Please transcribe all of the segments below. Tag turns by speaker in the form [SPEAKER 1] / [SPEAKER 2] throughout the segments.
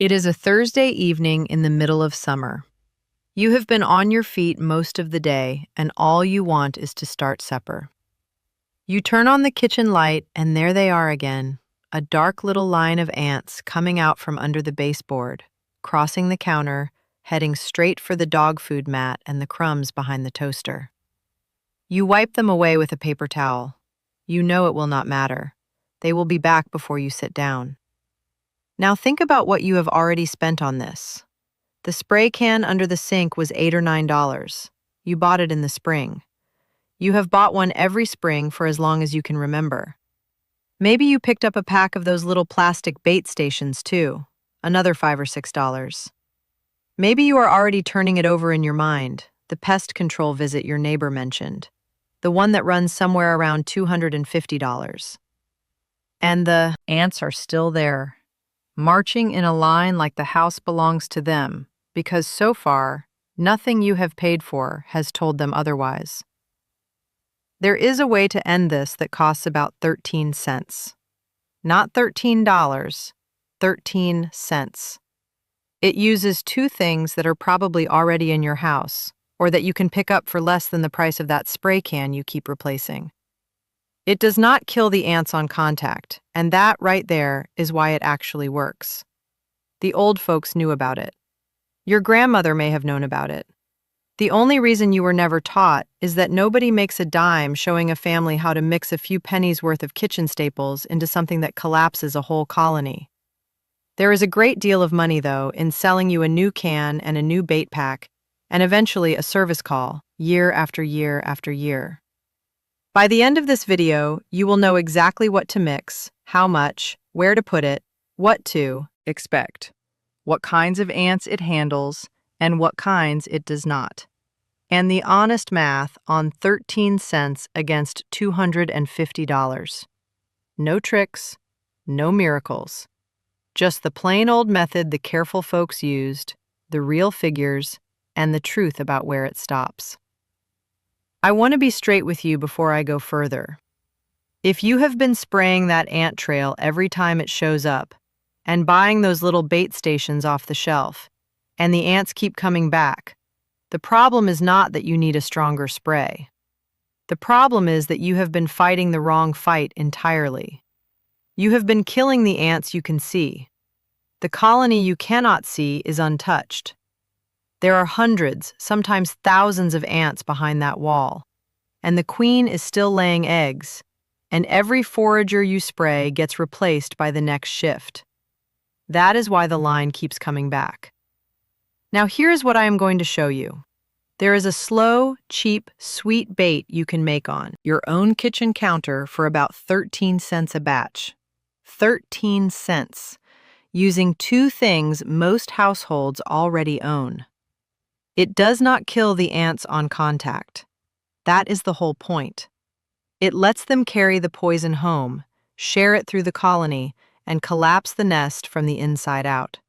[SPEAKER 1] It is a Thursday evening in the middle of summer. You have been on your feet most of the day, and all you want is to start supper. You turn on the kitchen light, and there they are again, a dark little line of ants coming out from under the baseboard, crossing the counter, heading straight for the dog food mat and the crumbs behind the toaster. You wipe them away with a paper towel. You know it will not matter. They will be back before you sit down. Now think about what you have already spent on this. The spray can under the sink was $8 or $9. You bought it in the spring. You have bought one every spring for as long as you can remember. Maybe you picked up a pack of those little plastic bait stations too, another $5 or $6. Maybe you are already turning it over in your mind, the pest control visit your neighbor mentioned, the one that runs somewhere around $250. And the ants are still there, marching in a line like the house belongs to them, because so far, nothing you have paid for has told them otherwise. There is a way to end this that costs about 13 cents. Not $13, 13 cents. It uses two things that are probably already in your house, or that you can pick up for less than the price of that spray can you keep replacing. It does not kill the ants on contact, and that right there is why it actually works. The old folks knew about it. Your grandmother may have known about it. The only reason you were never taught is that nobody makes a dime showing a family how to mix a few pennies worth of kitchen staples into something that collapses a whole colony. There is a great deal of money, though, in selling you a new can and a new bait pack, and eventually a service call, year after year after year. By the end of this video, you will know exactly what to mix, how much, where to put it, what to expect, what kinds of ants it handles, and what kinds it does not, and the honest math on 13 cents against $250. No tricks, no miracles. Just the plain old method the careful folks used, the real figures, and the truth about where it stops. I want to be straight with you before I go further. If you have been spraying that ant trail every time it shows up, and buying those little bait stations off the shelf, and the ants keep coming back, the problem is not that you need a stronger spray. The problem is that you have been fighting the wrong fight entirely. You have been killing the ants you can see. The colony you cannot see is untouched. There are hundreds, sometimes thousands of ants behind that wall, and the queen is still laying eggs, and every forager you spray gets replaced by the next shift. That is why the line keeps coming back. Now here's what I am going to show you. There is a slow, cheap, sweet bait you can make on your own kitchen counter for about 13 cents a batch. 13 cents, using two things most households already own. It does not kill the ants on contact. That is the whole point. It lets them carry the poison home, share it through the colony, and collapse the nest from the inside out.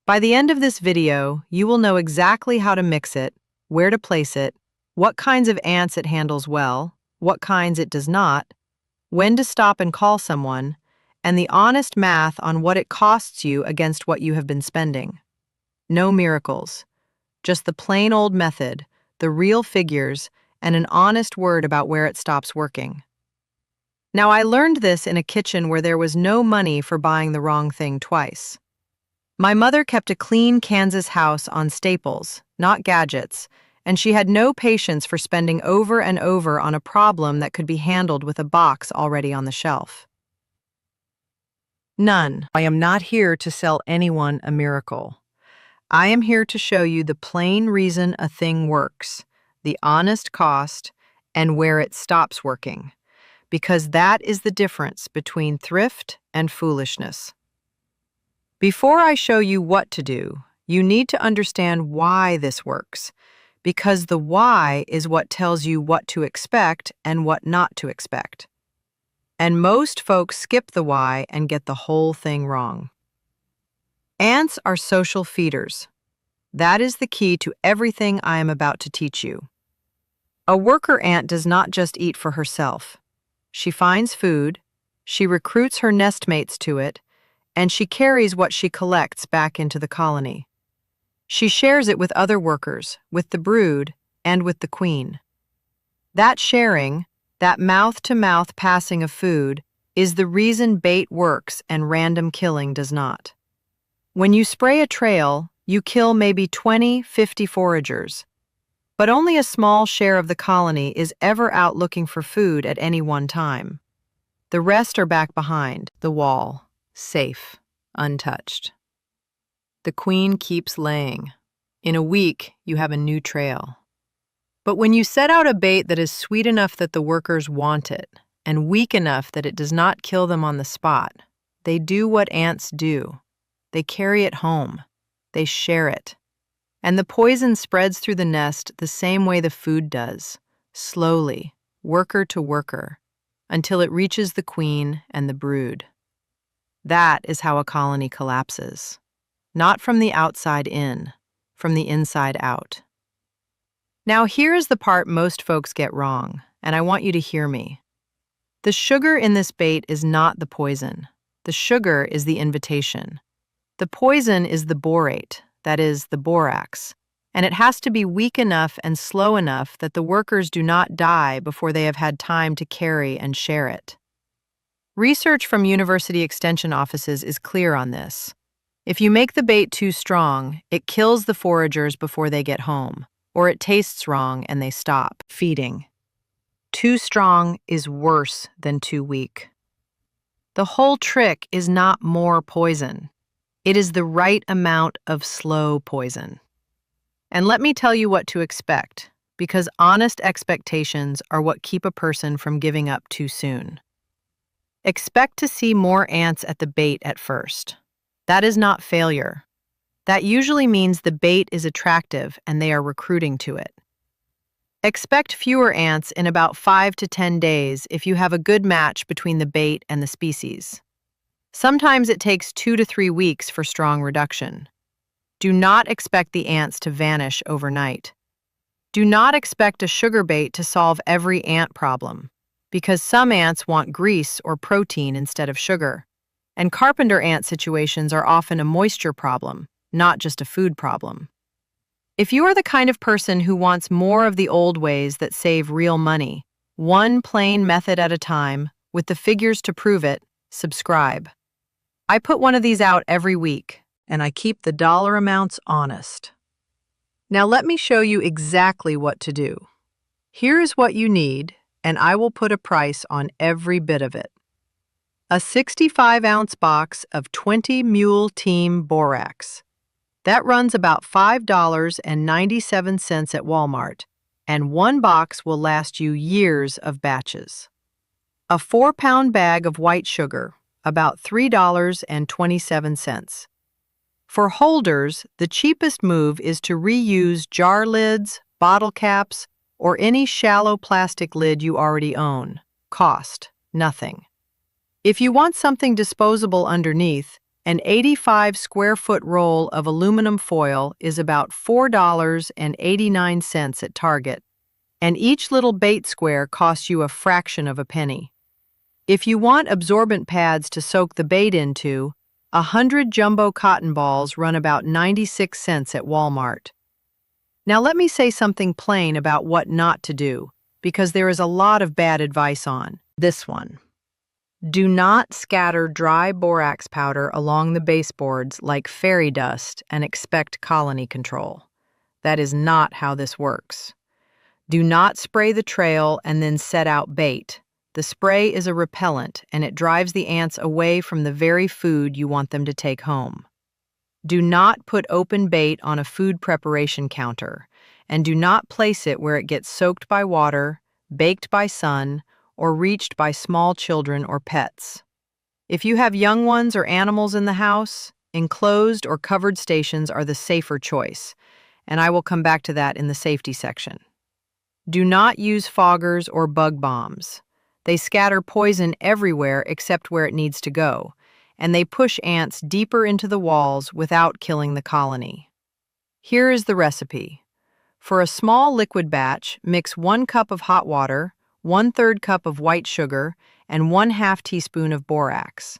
[SPEAKER 1] By the end of this video, you will know exactly how to mix it, where to place it, what kinds of ants it handles well, what kinds it does not, when to stop and call someone, and the honest math on what it costs you against what you have been spending. No miracles. Just the plain old method, the real figures, and an honest word about where it stops working. Now, I learned this in a kitchen where there was no money for buying the wrong thing twice. My mother kept a clean Kansas house on staples, not gadgets, and she had no patience for spending over and over on a problem that could be handled with a box already on the shelf. None. I am not here to sell anyone a miracle. I am here to show you the plain reason a thing works, the honest cost, and where it stops working, because that is the difference between thrift and foolishness. Before I show you what to do, you need to understand why this works, because the why is what tells you what to expect and what not to expect. And most folks skip the why and get the whole thing wrong. Ants are social feeders. That is the key to everything I am about to teach you. A worker ant does not just eat for herself. She finds food, she recruits her nestmates to it, and she carries what she collects back into the colony. She shares it with other workers, with the brood, and with the queen. That sharing, that mouth-to-mouth passing of food, is the reason bait works and random killing does not. When you spray a trail, you kill maybe 20, 50 foragers. But only a small share of the colony is ever out looking for food at any one time. The rest are back behind the wall, safe, untouched. The queen keeps laying. In a week, you have a new trail. But when you set out a bait that is sweet enough that the workers want it, and weak enough that it does not kill them on the spot, they do what ants do. They carry it home. They share it. And the poison spreads through the nest the same way the food does, slowly, worker to worker, until it reaches the queen and the brood. That is how a colony collapses. Not from the outside in, from the inside out. Now here is the part most folks get wrong, and I want you to hear me. The sugar in this bait is not the poison. The sugar is the invitation. The poison is the borate, that is, the borax, and it has to be weak enough and slow enough that the workers do not die before they have had time to carry and share it. Research from university extension offices is clear on this. If you make the bait too strong, it kills the foragers before they get home, or it tastes wrong and they stop feeding. Too strong is worse than too weak. The whole trick is not more poison. It is the right amount of slow poison. And let me tell you what to expect, because honest expectations are what keep a person from giving up too soon. Expect to see more ants at the bait at first. That is not failure. That usually means the bait is attractive and they are recruiting to it. Expect fewer ants in about 5 to 10 days if you have a good match between the bait and the species. Sometimes it takes 2 to 3 weeks for strong reduction. Do not expect the ants to vanish overnight. Do not expect a sugar bait to solve every ant problem, because some ants want grease or protein instead of sugar, and carpenter ant situations are often a moisture problem, not just a food problem. If you are the kind of person who wants more of the old ways that save real money, one plain method at a time, with the figures to prove it, subscribe. I put one of these out every week, and I keep the dollar amounts honest. Now let me show you exactly what to do. Here is what you need, and I will put a price on every bit of it. A 65-ounce box of 20 Mule Team borax. That runs about $5.97 at Walmart, and one box will last you years of batches. A 4-pound bag of white sugar, about $3.27. For holders, the cheapest move is to reuse jar lids, bottle caps, or any shallow plastic lid you already own. Cost, nothing. If you want something disposable underneath, an 85-square-foot roll of aluminum foil is about $4.89 at Target, and each little bait square costs you a fraction of a penny. If you want absorbent pads to soak the bait into, 100 jumbo cotton balls run about 96 cents at Walmart. Now let me say something plain about what not to do, because there is a lot of bad advice on this one. Do not scatter dry borax powder along the baseboards like fairy dust and expect colony control. That is not how this works. Do not spray the trail and then set out bait. The spray is a repellent, and it drives the ants away from the very food you want them to take home. Do not put open bait on a food preparation counter, and do not place it where it gets soaked by water, baked by sun, or reached by small children or pets. If you have young ones or animals in the house, enclosed or covered stations are the safer choice, and I will come back to that in the safety section. Do not use foggers or bug bombs. They scatter poison everywhere except where it needs to go, and they push ants deeper into the walls without killing the colony. Here is the recipe. For a small liquid batch, mix 1 cup of hot water, 1/3 cup of white sugar, and 1/2 teaspoon of borax.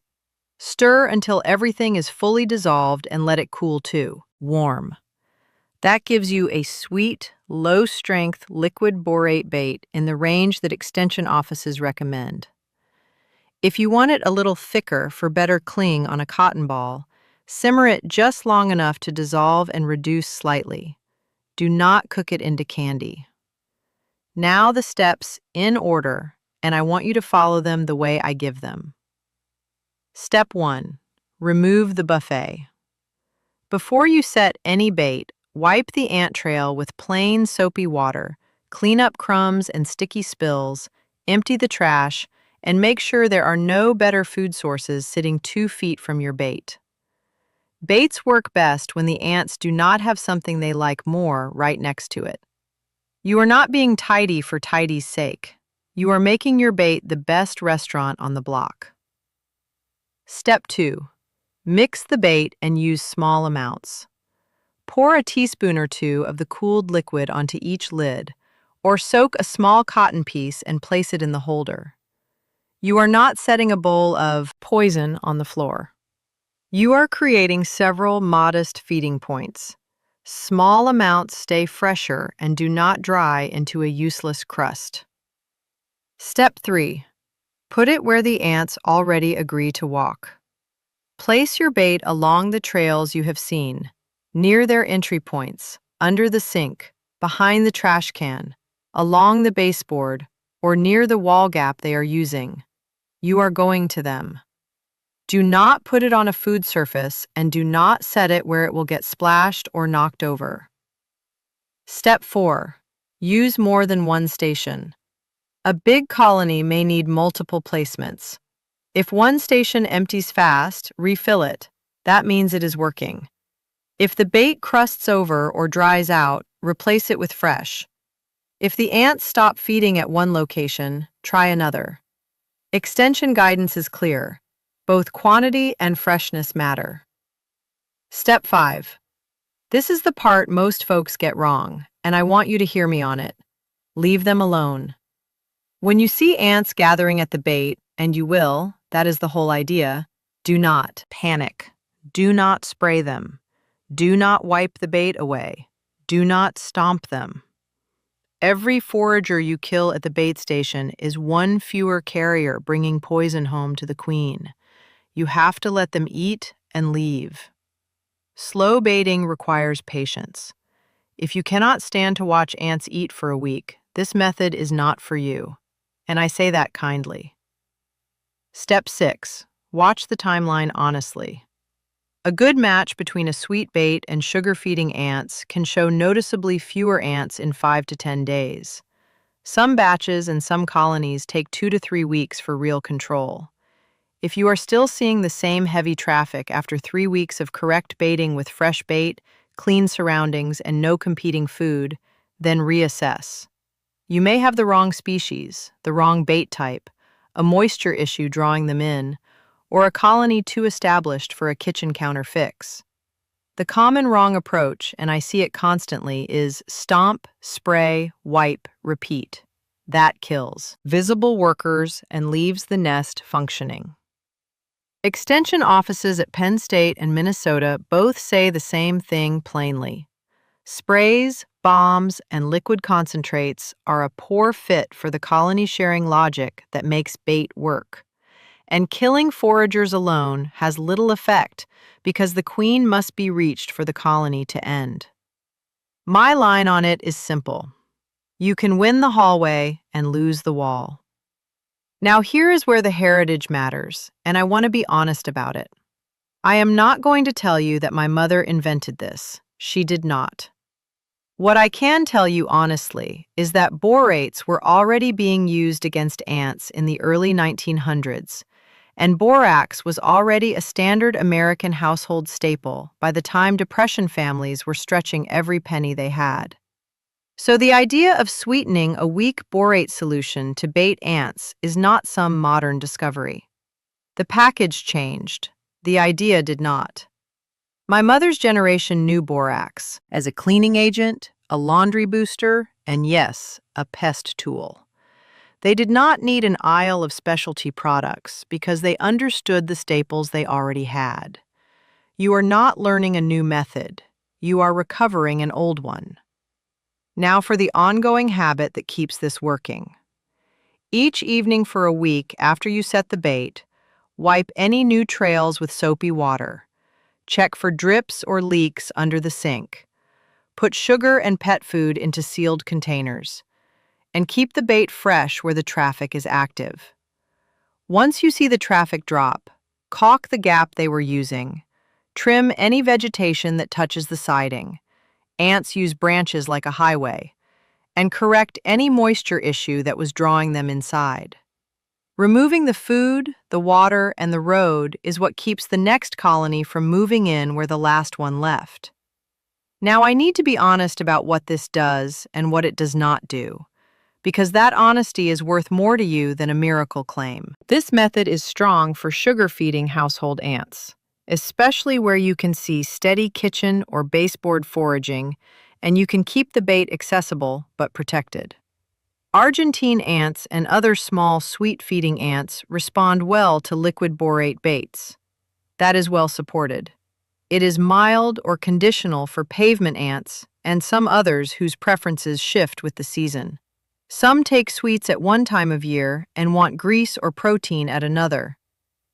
[SPEAKER 1] Stir until everything is fully dissolved and let it cool too, warm. That gives you a sweet, low-strength liquid borate bait in the range that extension offices recommend. If you want it a little thicker for better cling on a cotton ball, simmer it just long enough to dissolve and reduce slightly. Do not cook it into candy. Now the steps in order, and I want you to follow them the way I give them. Step 1. Remove the buffet. Before you set any bait, wipe the ant trail with plain soapy water, clean up crumbs and sticky spills, empty the trash, and make sure there are no better food sources sitting 2 feet from your bait. Baits work best when the ants do not have something they like more right next to it. You are not being tidy for tidy's sake. You are making your bait the best restaurant on the block. Step 2. Mix the bait and use small amounts. Pour a teaspoon or 2 of the cooled liquid onto each lid, or soak a small cotton piece and place it in the holder. You are not setting a bowl of poison on the floor. You are creating several modest feeding points. Small amounts stay fresher and do not dry into a useless crust. Step 3. Put it where the ants already agree to walk. Place your bait along the trails you have seen, near their entry points, under the sink, behind the trash can, along the baseboard, or near the wall gap they are using. You are going to them. Do not put it on a food surface and do not set it where it will get splashed or knocked over. Step 4. Use more than one station. A big colony may need multiple placements. If one station empties fast, refill it. That means it is working. If the bait crusts over or dries out, replace it with fresh. If the ants stop feeding at one location, try another. Extension guidance is clear. Both quantity and freshness matter. Step 5. This is the part most folks get wrong, and I want you to hear me on it. Leave them alone. When you see ants gathering at the bait, and you will, that is the whole idea, do not panic. Do not spray them. Do not wipe the bait away. Do not stomp them. Every forager you kill at the bait station is one fewer carrier bringing poison home to the queen. You have to let them eat and leave. Slow baiting requires patience. If you cannot stand to watch ants eat for a week, this method is not for you. And I say that kindly. Step 6. Watch the timeline honestly. A good match between a sweet bait and sugar-feeding ants can show noticeably fewer ants in 5 to 10 days. Some batches and some colonies take 2 to 3 weeks for real control. If you are still seeing the same heavy traffic after 3 weeks of correct baiting with fresh bait, clean surroundings, and no competing food, then reassess. You may have the wrong species, the wrong bait type, a moisture issue drawing them in, or a colony too established for a kitchen counter fix. The common wrong approach, and I see it constantly, is stomp, spray, wipe, repeat. That kills visible workers and leaves the nest functioning. Extension offices at Penn State and Minnesota both say the same thing plainly. Sprays, bombs, and liquid concentrates are a poor fit for the colony-sharing logic that makes bait work. And killing foragers alone has little effect because the queen must be reached for the colony to end. My line on it is simple. You can win the hallway and lose the wall. Now here is where the heritage matters, and I want to be honest about it. I am not going to tell you that my mother invented this. She did not. What I can tell you honestly is that borates were already being used against ants in the early 1900s, and borax was already a standard American household staple by the time Depression families were stretching every penny they had. So the idea of sweetening a weak borate solution to bait ants is not some modern discovery. The package changed. The idea did not. My mother's generation knew borax as a cleaning agent, a laundry booster, and yes, a pest tool. They did not need an aisle of specialty products because they understood the staples they already had. You are not learning a new method. You are recovering an old one. Now for the ongoing habit that keeps this working. Each evening for a week after you set the bait, wipe any new trails with soapy water. Check for drips or leaks under the sink. Put sugar and pet food into sealed containers. And keep the bait fresh where the traffic is active. Once you see the traffic drop, caulk the gap they were using. Trim any vegetation that touches the siding. Ants use branches like a highway. And correct any moisture issue that was drawing them inside. Removing the food, the water, and the road is what keeps the next colony from moving in where the last one left. Now, I need to be honest about what this does and what it does not do, because that honesty is worth more to you than a miracle claim. This method is strong for sugar-feeding household ants, especially where you can see steady kitchen or baseboard foraging, and you can keep the bait accessible but protected. Argentine ants and other small sweet-feeding ants respond well to liquid borate baits. That is well supported. It is mild or conditional for pavement ants and some others whose preferences shift with the season. Some take sweets at one time of year and want grease or protein at another.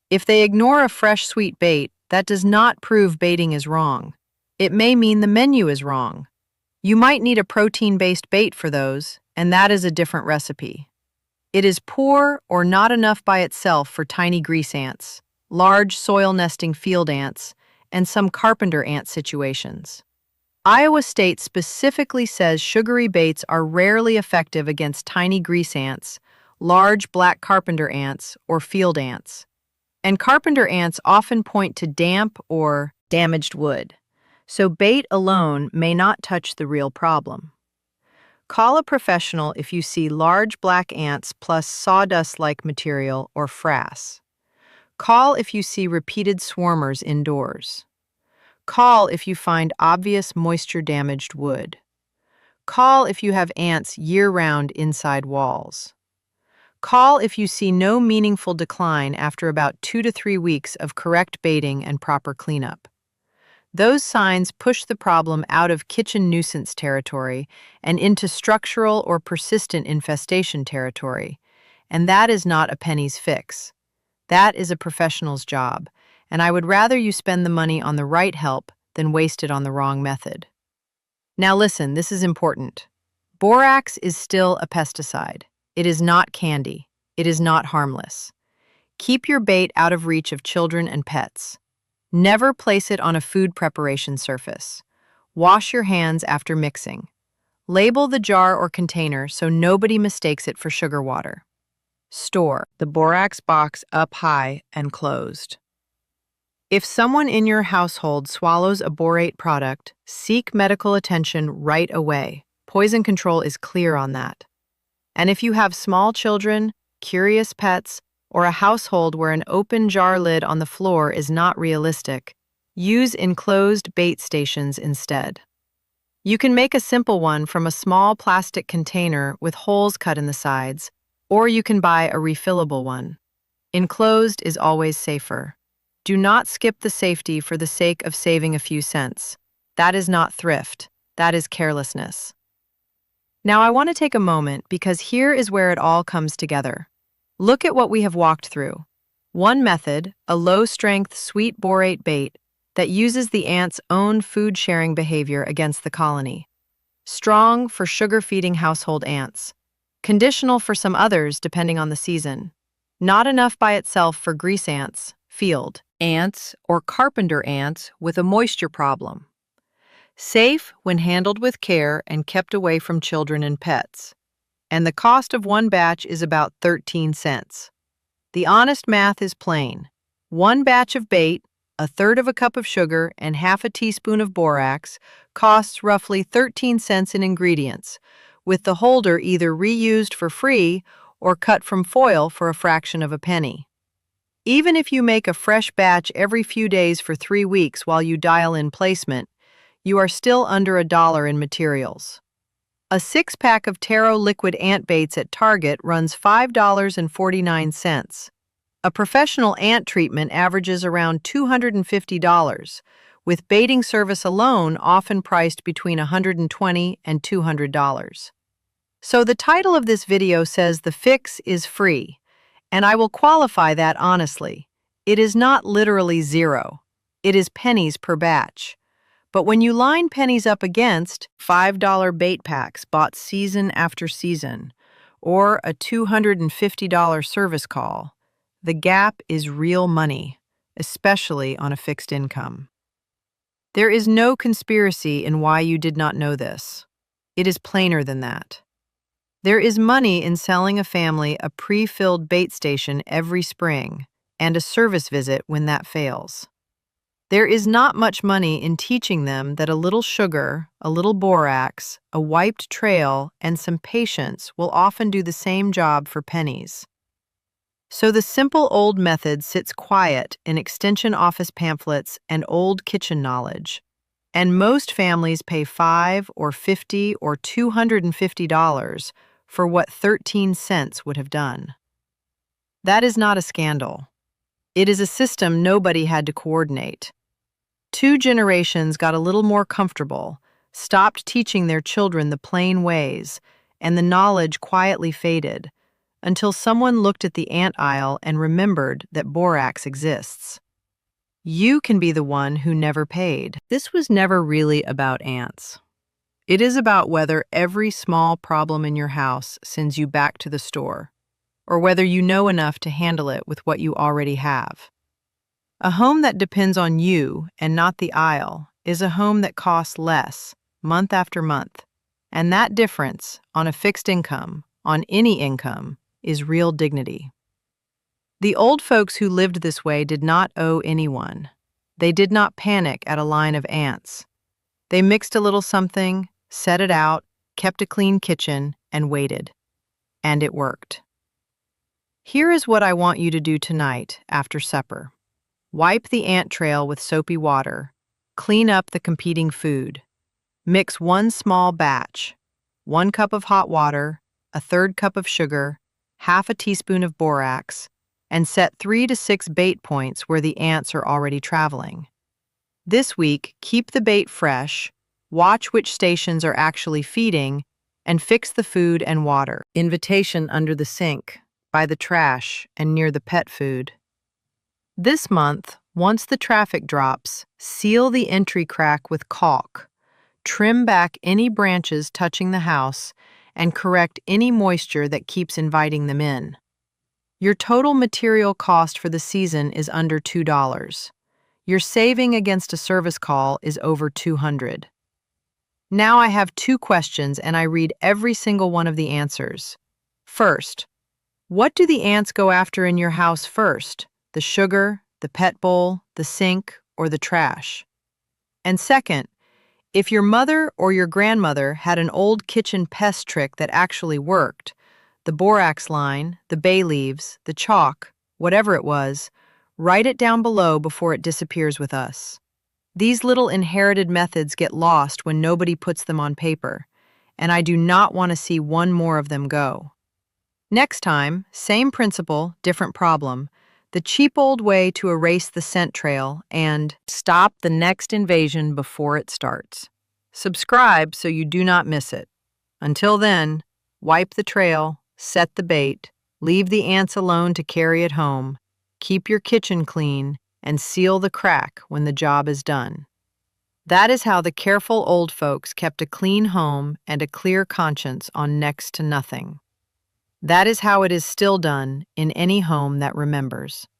[SPEAKER 1] If they ignore a fresh sweet bait, that does not prove baiting is wrong. It may mean the menu is wrong. You might need a protein-based bait for those, and that is a different recipe. It is poor or not enough by itself for tiny grease ants, large soil-nesting field ants, and some carpenter ant situations. Iowa State specifically says sugary baits are rarely effective against tiny grease ants, large black carpenter ants, or field ants. And carpenter ants often point to damp or damaged wood, so bait alone may not touch the real problem. Call a professional if you see large black ants plus sawdust-like material or frass. Call if you see repeated swarmers indoors. Call if you find obvious moisture-damaged wood. Call if you have ants year-round inside walls. Call if you see no meaningful decline after about 2 to 3 weeks of correct baiting and proper cleanup. Those signs push the problem out of kitchen nuisance territory and into structural or persistent infestation territory, and that is not a penny's fix. That is a professional's job, and I would rather you spend the money on the right help than waste it on the wrong method. Now listen, this is important. Borax is still a pesticide. It is not candy. It is not harmless. Keep your bait out of reach of children and pets. Never place it on a food preparation surface. Wash your hands after mixing. Label the jar or container so nobody mistakes it for sugar water. Store the borax box up high and closed. If someone in your household swallows a borate product, seek medical attention right away. Poison control is clear on that. And if you have small children, curious pets, or a household where an open jar lid on the floor is not realistic, use enclosed bait stations instead. You can make a simple one from a small plastic container with holes cut in the sides, or you can buy a refillable one. Enclosed is always safer. Do not skip the safety for the sake of saving a few cents. That is not thrift. That is carelessness. Now I want to take a moment because here is where it all comes together. Look at what we have walked through. One method, a low-strength sweet borate bait that uses the ant's own food-sharing behavior against the colony. Strong for sugar-feeding household ants. Conditional for some others depending on the season. Not enough by itself for grease ants, field ants, or carpenter ants with a moisture problem. Safe when handled with care and kept away from children and pets. And the cost of one batch is about 13 cents. The honest math is plain. One batch of bait, a third of a cup of sugar, and half a teaspoon of borax costs roughly 13 cents in ingredients, with the holder either reused for free or cut from foil for a fraction of a penny. Even if you make a fresh batch every few days for 3 weeks while you dial in placement, you are still under $1 in materials. A six-pack of Taro liquid ant baits at Target runs $5.49. A professional ant treatment averages around $250, with baiting service alone often priced between $120 and $200. So the title of this video says the fix is free, and I will qualify that honestly. It is not literally zero. It is pennies per batch. But when you line pennies up against $5 bait packs bought season after season, or a $250 service call, the gap is real money, especially on a fixed income. There is no conspiracy in why you did not know this. It is plainer than that. There is money in selling a family a pre-filled bait station every spring and a service visit when that fails. There is not much money in teaching them that a little sugar, a little borax, a wiped trail, and some patience will often do the same job for pennies. So the simple old method sits quiet in extension office pamphlets and old kitchen knowledge, and most families pay $5 or $50 or $250 for what 13 cents would have done. That is not a scandal. It is a system nobody had to coordinate. 2 generations got a little more comfortable, stopped teaching their children the plain ways, and the knowledge quietly faded, until someone looked at the ant aisle and remembered that borax exists. You can be the one who never paid. This was never really about ants. It is about whether every small problem in your house sends you back to the store, or whether you know enough to handle it with what you already have. A home that depends on you and not the aisle is a home that costs less, month after month, and that difference, on a fixed income, on any income, is real dignity. The old folks who lived this way did not owe anyone. They did not panic at a line of ants. They mixed a little something, set it out, kept a clean kitchen, and waited. And it worked. Here is what I want you to do tonight after supper. Wipe the ant trail with soapy water. Clean up the competing food. Mix 1 small batch, 1 cup of hot water, a 1/3 cup of sugar, half a teaspoon of borax, and set 3 to 6 bait points where the ants are already traveling. This week, keep the bait fresh, watch which stations are actually feeding, and fix the food and water. Invitation under the sink, by the trash, and near the pet food. This month, once the traffic drops, seal the entry crack with caulk, trim back any branches touching the house, and correct any moisture that keeps inviting them in. Your total material cost for the season is under $2. Your saving against a service call is over $200. Now I have 2 questions and I read every single one of the answers. First, what do the ants go after in your house first? The sugar, the pet bowl, the sink, or the trash? And second, if your mother or your grandmother had an old kitchen pest trick that actually worked, the borax line, the bay leaves, the chalk, whatever it was, write it down below before it disappears with us. These little inherited methods get lost when nobody puts them on paper, and I do not want to see one more of them go. Next time, same principle, different problem. The cheap old way to erase the scent trail and stop the next invasion before it starts. Subscribe so you do not miss it. Until then, wipe the trail, set the bait, leave the ants alone to carry it home, keep your kitchen clean, and seal the crack when the job is done. That is how the careful old folks kept a clean home and a clear conscience on next to nothing. That is how it is still done in any home that remembers.